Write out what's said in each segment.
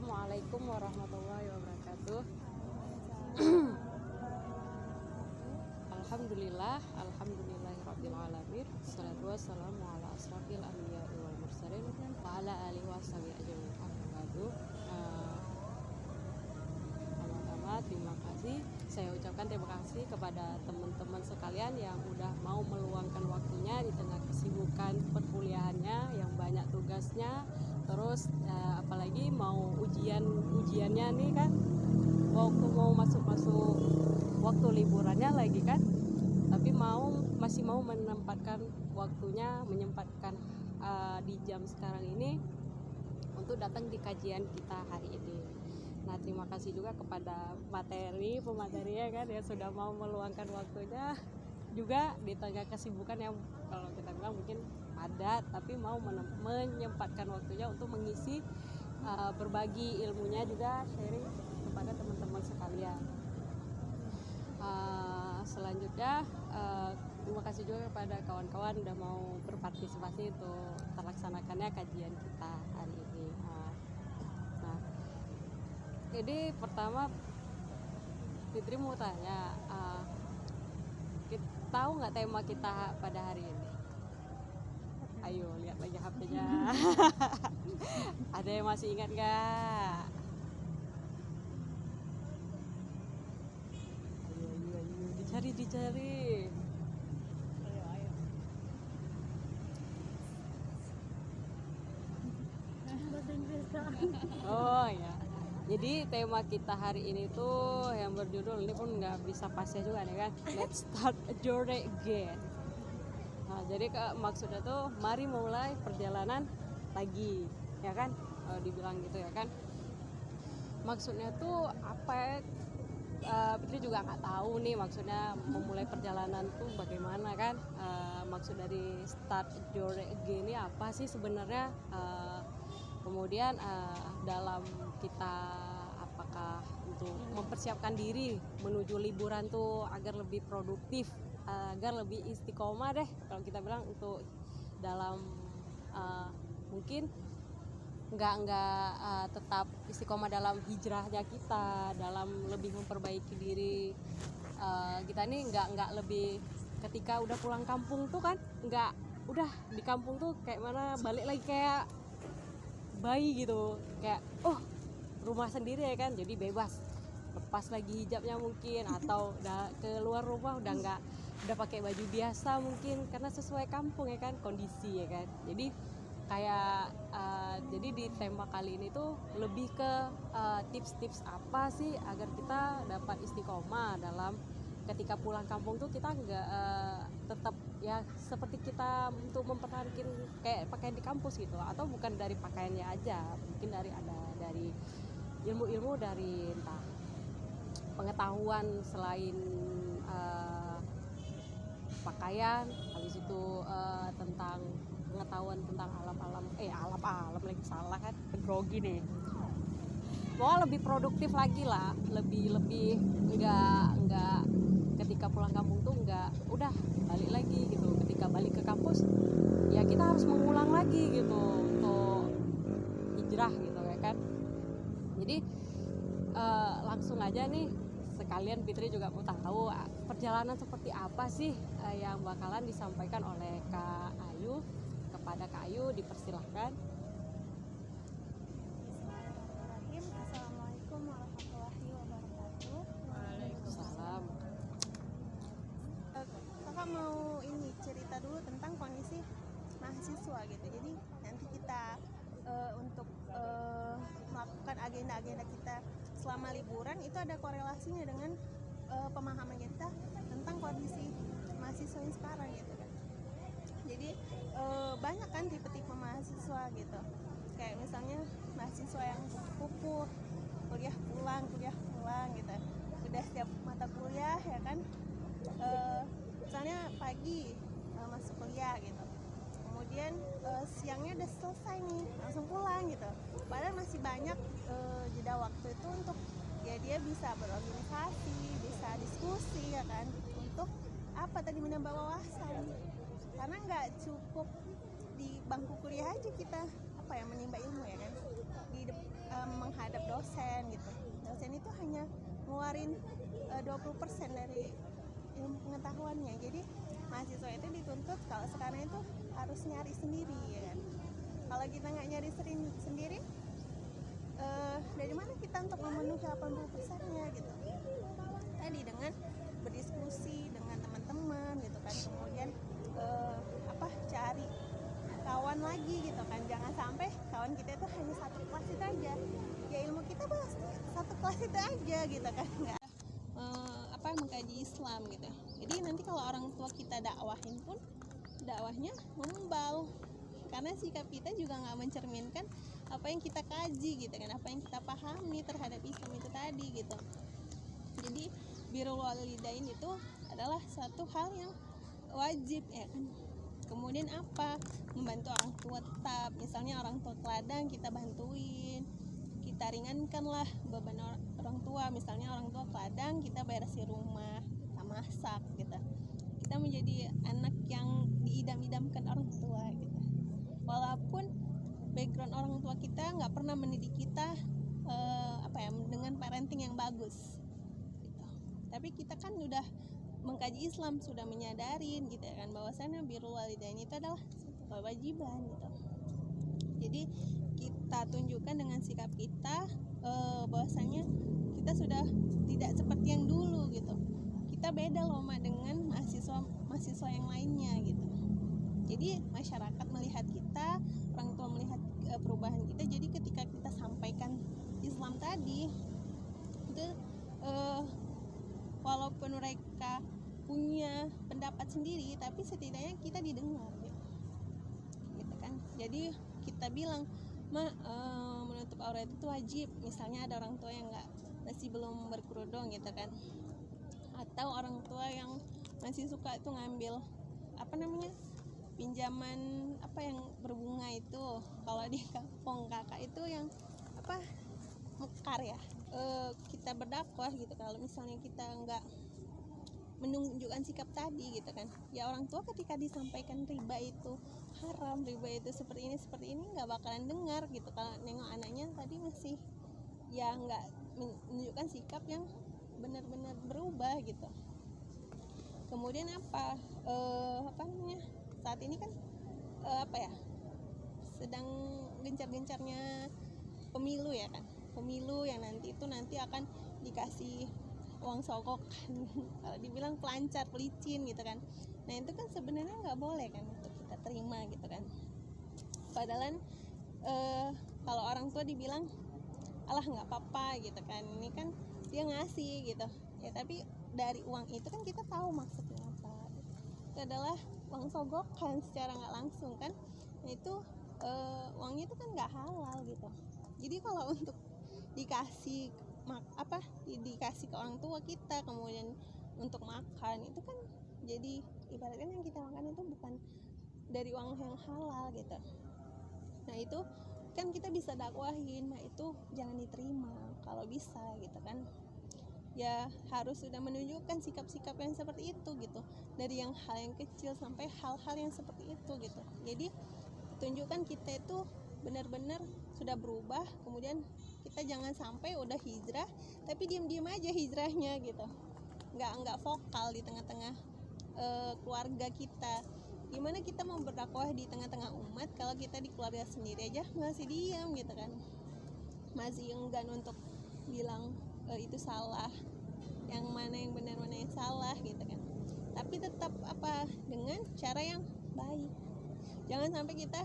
Assalamualaikum warahmatullahi wabarakatuh. Alhamdulillahirabbil alamin. Wassalatu wassalamu ala asrofil anbiya'i wal mursalin wa ala alihi washabihi ajmain. Pertama-tama terima kasih. Saya ucapkan terima kasih kepada teman-teman sekalian yang udah mau meluangkan waktunya di tengah kesibukan perkuliahannya yang banyak tugasnya. Terus apalagi mau ujiannya nih kan, waktu mau masuk waktu liburannya lagi kan, tapi masih mau menyempatkan di jam sekarang ini untuk datang di kajian kita hari ini. Nah, terima kasih juga kepada pemateri ya kan, yang sudah mau meluangkan waktunya juga di tengah kesibukan yang kalau kita bilang mungkin padat, tapi mau menyempatkan waktunya untuk mengisi berbagi ilmunya, juga sharing kepada teman-teman sekalian. Selanjutnya terima kasih juga kepada kawan-kawan udah mau berpartisipasi untuk terlaksanakannya kajian kita hari ini. Nah, jadi pertama Fitri mau tanya, tahu nggak tema kita pada hari ini? Ayo lihat lagi HP-nya. Ada yang masih ingat nggak? Ayo dicari. Ayo. Oh ya. Jadi tema kita hari ini tuh yang berjudul, ini pun nggak bisa pasnya juga nih kan, Let's Start a Journey Again. Nah, jadi maksudnya tuh mari mulai perjalanan lagi, ya kan? Dibilang gitu ya kan. Maksudnya tuh apa ya? Fitri juga nggak tahu nih maksudnya memulai perjalanan tuh bagaimana kan. Maksud dari Start a Journey Again ini apa sih sebenarnya? Kemudian dalam kita apakah untuk mempersiapkan diri menuju liburan tuh agar lebih produktif, agar lebih istiqomah deh kalau kita bilang, untuk dalam mungkin nggak tetap istiqomah dalam hijrahnya kita, dalam lebih memperbaiki diri kita nih, nggak lebih ketika udah pulang kampung tuh kan, nggak udah di kampung tuh kayak mana balik lagi kayak bayi gitu, kayak rumah sendiri ya kan, jadi bebas lepas lagi hijabnya mungkin, atau udah keluar rumah udah pakai baju biasa mungkin karena sesuai kampung ya kan, kondisi ya kan. Jadi kayak jadi di tema kali ini tuh lebih ke tips-tips apa sih agar kita dapat istiqomah dalam ketika pulang kampung tuh, kita nggak tetap ya seperti kita untuk mempertahankan kayak pakaian di kampus gitu, atau bukan dari pakaiannya aja, mungkin dari ilmu-ilmu, dari entah pengetahuan selain pakaian, habis itu tentang pengetahuan tentang alam-alam lagi salah kan, grogi nih. Mau lebih produktif lagi lah, lebih nggak ketika pulang kampung tuh nggak udah balik lagi gitu. Ketika balik ke kampus ya kita harus mengulang lagi gitu untuk hijrah gitu ya kan. Jadi langsung aja nih, sekalian Fitri juga mau tahu perjalanan seperti apa sih yang bakalan disampaikan oleh Kak Ayu. Kepada Kak Ayu dipersilahkan. Assalamualaikum warahmatullahi wabarakatuh. Waalaikumsalam. Kakak mau cerita dulu tentang kondisi mahasiswa gitu. Jadi nanti kita untuk melakukan agenda-agenda kita selama liburan itu ada korelasinya dengan pemahaman kita tentang kondisi mahasiswa yang sekarang gitu kan. Jadi banyak kan tipe-tipe mahasiswa gitu. Kayak misalnya mahasiswa yang kupu kuliah pulang gitu, udah setiap mata kuliah ya kan, misalnya pagi masuk kuliah gitu, kemudian siangnya udah selesai nih langsung pulang gitu, padahal masih banyak jeda waktu itu untuk ya dia bisa berorganisasi, bisa diskusi ya kan, untuk apa tadi, menambah wawasan. Karena nggak cukup di bangku kuliah aja kita menimba ilmu ya kan, di menghadap dosen gitu. Dosen itu hanya ngeluarin 20% dari ilmu pengetahuannya. Jadi mahasiswa itu dituntut kalau sekarang itu harus nyari sendiri ya kan. Kalau kita nggak nyari sendiri, dari mana kita untuk memenuhi 80%-nya gitu. Tadi dengan berdiskusi dengan teman-teman gitu kan, kemudian cari kawan lagi gitu kan. Jangan sampai kawan kita itu hanya satu kelas itu aja, ya ilmu kita bahas satu kelas itu aja gitu kan, nggak mengkaji Islam gitu. Jadi nanti kalau orang tua kita dakwahin pun dakwahnya membal, karena sikap kita juga nggak mencerminkan apa yang kita kaji gitu kan, apa yang kita pahami terhadap Islam itu tadi gitu. Jadi birrul walidain itu adalah satu hal yang wajib ya kan. Kemudian membantu orang tua tetap, misalnya orang tua teladang kita bantuin, kita ringankanlah beban orang tua. Misalnya orang tua teladang, kita beresin rumah, kita masak gitu. Kita menjadi anak yang diidam-idamkan orang tua gitu. Walaupun background orang tua kita nggak pernah mendidik kita dengan parenting yang bagus gitu. Tapi kita kan udah mengkaji Islam, sudah menyadarin gitu kan, bahwasannya birrul walidain itu adalah kewajiban gitu. Jadi kita tunjukkan dengan sikap kita bahwasanya kita sudah tidak seperti yang dulu gitu. Kita beda loh dengan mahasiswa yang lainnya gitu. Jadi masyarakat melihat kita, orang tua melihat perubahan kita. Jadi ketika kita sampaikan Islam tadi itu walaupun mereka punya pendapat sendiri, tapi setidaknya kita didengar gitu kan. Jadi kita bilang menutup aurat itu wajib. Misalnya ada orang tua yang masih belum berkerudung gitu kan, atau orang tua yang masih suka itu ngambil pinjaman yang berbunga itu. Kalau di kampung kakak itu yang mekar ya. Kita berdakwah gitu, kalau misalnya kita nggak menunjukkan sikap tadi gitu kan, ya orang tua ketika disampaikan riba itu haram, riba itu seperti ini nggak bakalan dengar gitu. Kalau nengok anaknya tadi masih ya nggak menunjukkan sikap yang benar-benar berubah gitu. Kemudian saat ini kan sedang gencar-gencarnya pemilu ya kan, pemilu yang nanti akan dikasih uang sogok kalau dibilang pelancar, pelicin gitu kan. Nah itu kan sebenarnya nggak boleh kan untuk kita terima gitu kan. Padahal kalau orang tua dibilang alah nggak apa-apa gitu kan, ini kan dia ngasih gitu ya, tapi dari uang itu kan kita tahu maksudnya apa gitu. Itu adalah uang sogokan secara nggak langsung kan. Nah itu uangnya itu kan nggak halal gitu. Jadi kalau untuk dikasih dikasih ke orang tua kita, kemudian untuk makan itu kan jadi ibaratnya yang kita makan itu bukan dari uang yang halal gitu. Nah itu kan kita bisa dakwahin, nah itu jangan diterima kalau bisa gitu kan. Ya harus sudah menunjukkan sikap-sikap yang seperti itu gitu, dari yang hal yang kecil sampai hal-hal yang seperti itu gitu. Jadi tunjukkan kita itu benar-benar sudah berubah. Kemudian kita jangan sampai udah hijrah tapi diam-diam aja hijrahnya gitu, nggak vokal di tengah-tengah keluarga kita. Gimana kita mau berdakwah di tengah-tengah umat kalau kita di keluarga sendiri aja masih diam gitu kan, masih enggan untuk bilang itu salah, yang mana yang benar, mana yang salah gitu kan. Tapi tetap dengan cara yang baik. Jangan sampai kita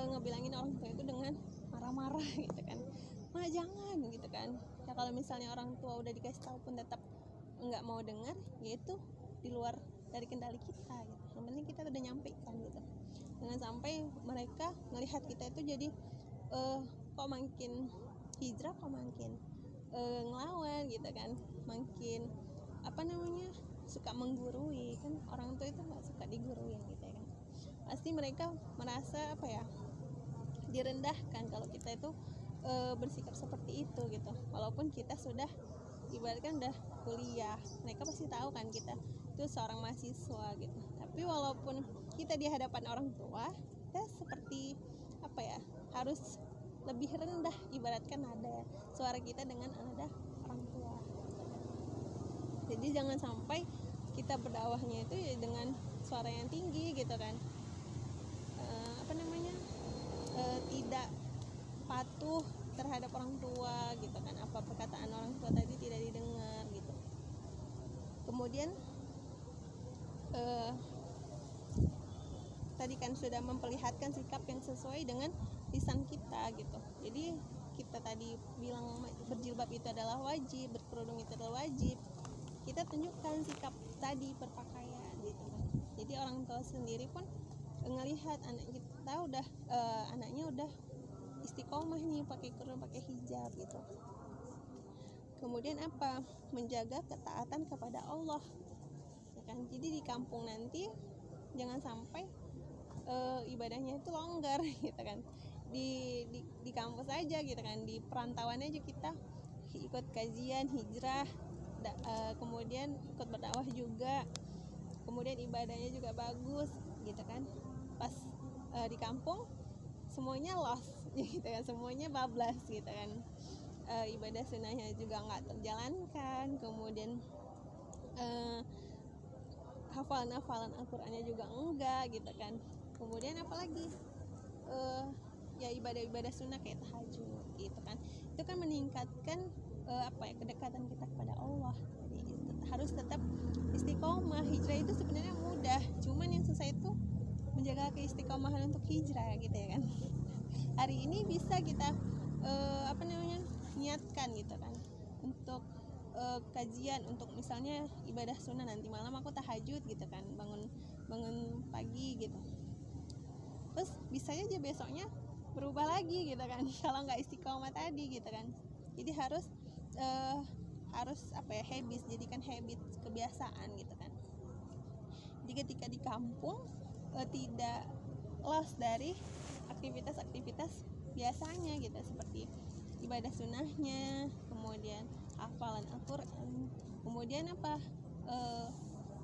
ngebilangin orang tua itu dengan marah-marah gitu kan. Jangan gitu kan. Ya kalau misalnya orang tua udah dikasih tahu pun tetap nggak mau dengar, yaitu di luar dari kendali kita gitu. Yang penting kita udah nyampaikan gitu. Jangan sampai mereka melihat kita itu jadi kok makin hijrah, kok makin ngelawan gitu kan, makin suka menggurui kan. Orang tua itu nggak suka diguruin gitu ya kan. Pasti mereka merasa direndahkan kalau kita itu bersikap seperti itu gitu. Walaupun kita sudah ibaratkan udah kuliah, mereka pasti tahu kan kita itu seorang mahasiswa gitu. Tapi walaupun kita di hadapan orang tua, kita seperti harus lebih rendah, ibaratkan nada suara kita dengan nada orang tua. Jadi jangan sampai kita berdakwahnya itu ya dengan suara yang tinggi gitu kan, tidak patuh terhadap orang tua gitu kan, apa perkataan orang tua tadi tidak didengar gitu. Kemudian tadi kan sudah memperlihatkan sikap yang sesuai dengan lisan kita gitu. Jadi kita tadi bilang berjilbab itu adalah wajib, berkerudung itu adalah wajib, kita tunjukkan sikap tadi berpakaian gitu kan. Jadi orang tua sendiri pun ngelihat anak kita udah anaknya udah istiqomah nih pakai kerudung, pakai hijab gitu. Kemudian apa? Menjaga ketaatan kepada Allah ya kan. Jadi di kampung nanti jangan sampai ibadahnya itu longgar gitu kan. Di kampus aja gitu kan, di perantauan aja kita ikut kajian hijrah, kemudian ikut berdakwah juga, kemudian ibadahnya juga bagus gitu kan. Pas di kampung semuanya lost gitu kan, semuanya bablas gitu kan, ibadah sunnahnya juga nggak terjalankan, kemudian hafalan Al-Qur'annya juga enggak gitu kan. Kemudian apalagi ya ibadah-ibadah sunnah kayak tahajud gitu kan, itu kan meningkatkan kedekatan kita kepada Allah. Jadi harus tetap istiqomah. Hijrah itu sebenarnya mudah, cuman yang susah itu menjaga keistiqomahan untuk hijrah gitu ya kan. Hari ini bisa kita niatkan gitu kan untuk kajian, untuk misalnya ibadah sunnah, nanti malam aku tahajud gitu kan, bangun pagi gitu. Terus bisa aja besoknya berubah lagi gitu kan kalau nggak istiqomah tadi gitu kan. Jadi harus habit, jadikan habit, kebiasaan gitu kan. Jadi ketika di kampung tidak lost dari aktivitas-aktivitas biasanya gitu, seperti ibadah sunnahnya, kemudian hafalan Al-Qur'an, kemudian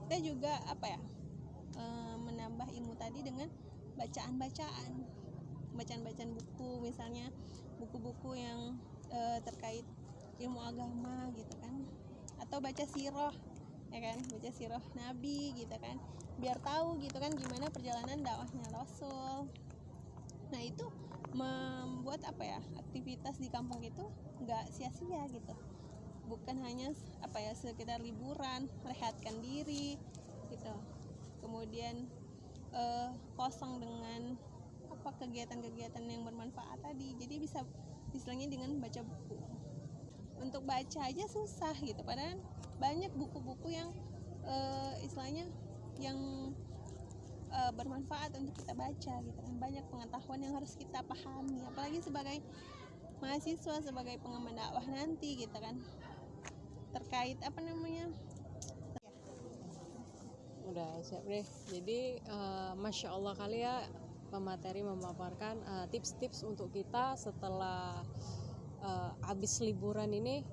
kita juga menambah ilmu tadi dengan bacaan buku, misalnya buku-buku yang terkait ilmu agama gitu kan, atau baca sirah ya kan, baca sirah Nabi gitu kan, biar tahu gitu kan gimana perjalanan dakwahnya Rasul. Nah itu membuat aktivitas di kampung itu nggak sia-sia gitu, bukan hanya sekedar liburan, rehatkan diri gitu, kemudian kosong dengan kegiatan-kegiatan yang bermanfaat tadi. Jadi bisa istilahnya dengan baca buku, untuk baca aja susah gitu, padahal banyak buku-buku yang istilahnya yang bermanfaat untuk kita baca gitu kan. Banyak pengetahuan yang harus kita pahami, apalagi sebagai mahasiswa, sebagai pengemban dakwah nanti gitu kan, terkait Udah siap deh. Jadi Masya Allah kali ya pemateri memaparkan tips-tips untuk kita setelah habis liburan ini,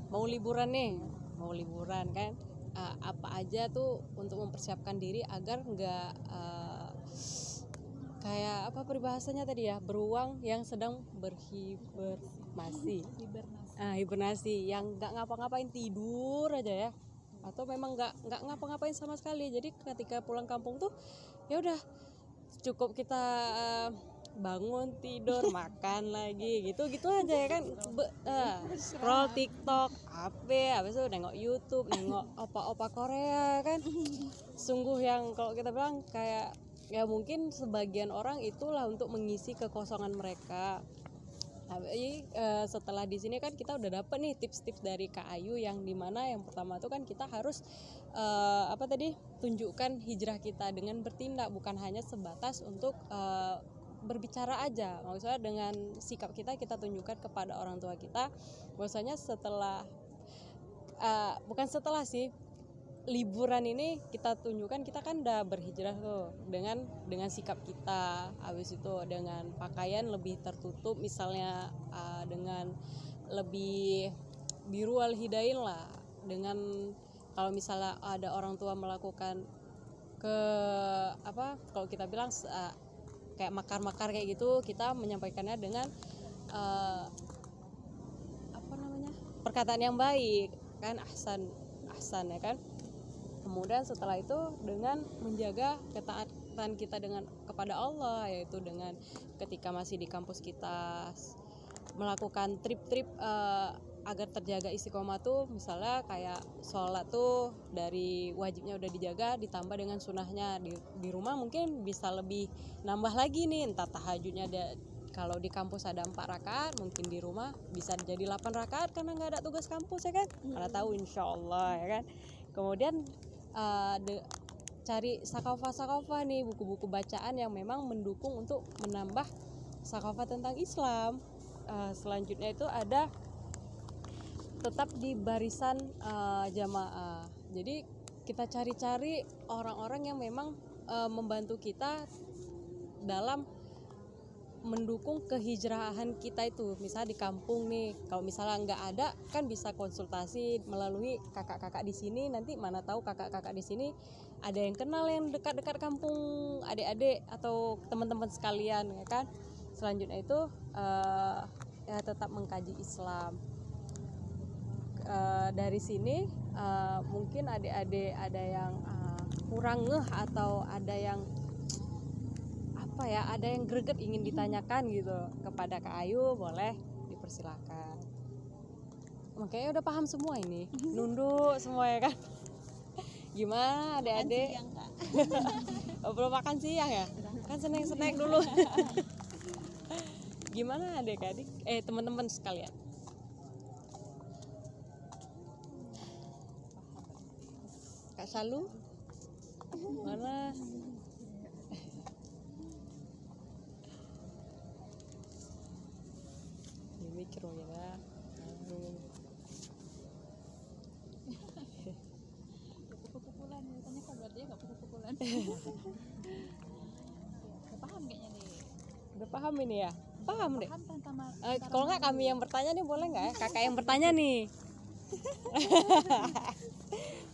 mau liburan kan, apa aja tuh untuk mempersiapkan diri agar nggak kayak peribahasanya tadi ya, beruang yang sedang hibernasi, yang nggak ngapa-ngapain, tidur aja ya, atau memang nggak ngapa-ngapain sama sekali. Jadi ketika pulang kampung tuh ya udah cukup kita bangun, tidur, makan lagi gitu aja ya kan, scroll TikTok, habis itu nengok YouTube, nengok opa-opa Korea kan. Sungguh yang kalau kita bilang kayak ya mungkin sebagian orang itulah untuk mengisi kekosongan mereka. Jadi setelah di sini kan kita udah dapet nih tips-tips dari Kak Ayu, yang dimana yang pertama tuh kan kita harus tunjukkan hijrah kita dengan bertindak, bukan hanya sebatas untuk berbicara aja. Maksudnya dengan sikap kita tunjukkan kepada orang tua kita bahwasanya liburan ini kita tunjukkan kita kan udah berhijrah tuh dengan sikap kita, habis itu dengan pakaian lebih tertutup, misalnya dengan lebih birual hidain lah, dengan kalau misalnya ada orang tua melakukan kalau kita bilang kayak makar-makar kayak gitu, kita menyampaikannya dengan apa namanya, perkataan yang baik kan, ahsan ya kan. Kemudian setelah itu dengan menjaga ketaatan kita kepada Allah, yaitu dengan ketika masih di kampus kita melakukan trip-trip agar terjaga istiqomah tuh, misalnya kayak sholat tuh dari wajibnya udah dijaga ditambah dengan sunahnya. Di rumah mungkin bisa lebih nambah lagi nih, entah tahajudnya kalau di kampus ada 4 rakaat, mungkin di rumah bisa jadi 8 rakaat karena nggak ada tugas kampus ya kan, karena tahu insyaallah ya kan. Kemudian cari sakafah nih, buku-buku bacaan yang memang mendukung untuk menambah sakafah tentang Islam. Selanjutnya itu ada tetap di barisan jamaah. Jadi kita cari-cari orang-orang yang memang membantu kita dalam mendukung kehijrahan kita itu. Misalnya di kampung nih, kalau misalnya nggak ada kan bisa konsultasi melalui kakak-kakak di sini. Nanti mana tahu kakak-kakak di sini ada yang kenal yang dekat-dekat kampung, adik-adik atau teman-teman sekalian ya kan. Selanjutnya itu ya tetap mengkaji Islam. Dari sini mungkin adik-adik ada yang kurang ngeh atau ada yang ada yang greget ingin ditanyakan gitu kepada Kak Ayu, boleh dipersilakan. Makanya udah paham semua ini, nunduk semua ya kan. Gimana adik-adik? Oh, belum makan siang ya? Kan snack dulu. Gimana adik-adik? Teman-teman sekalian. Kak Salu? Mana? Mikir ya. Pukul-pukulan, tanya kan berarti nggak pukul-pukulan. Udah paham kayaknya nih. Udah paham ini ya? Paham deh. Paham Kalau nggak kami yang bertanya nih boleh nggak ya? Kakak yang bertanya nih.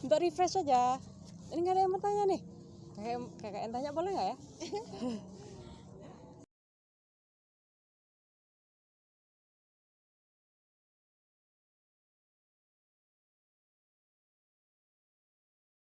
Untuk refresh aja. Ini nggak ada yang bertanya nih. Kakak yang tanya boleh nggak ya?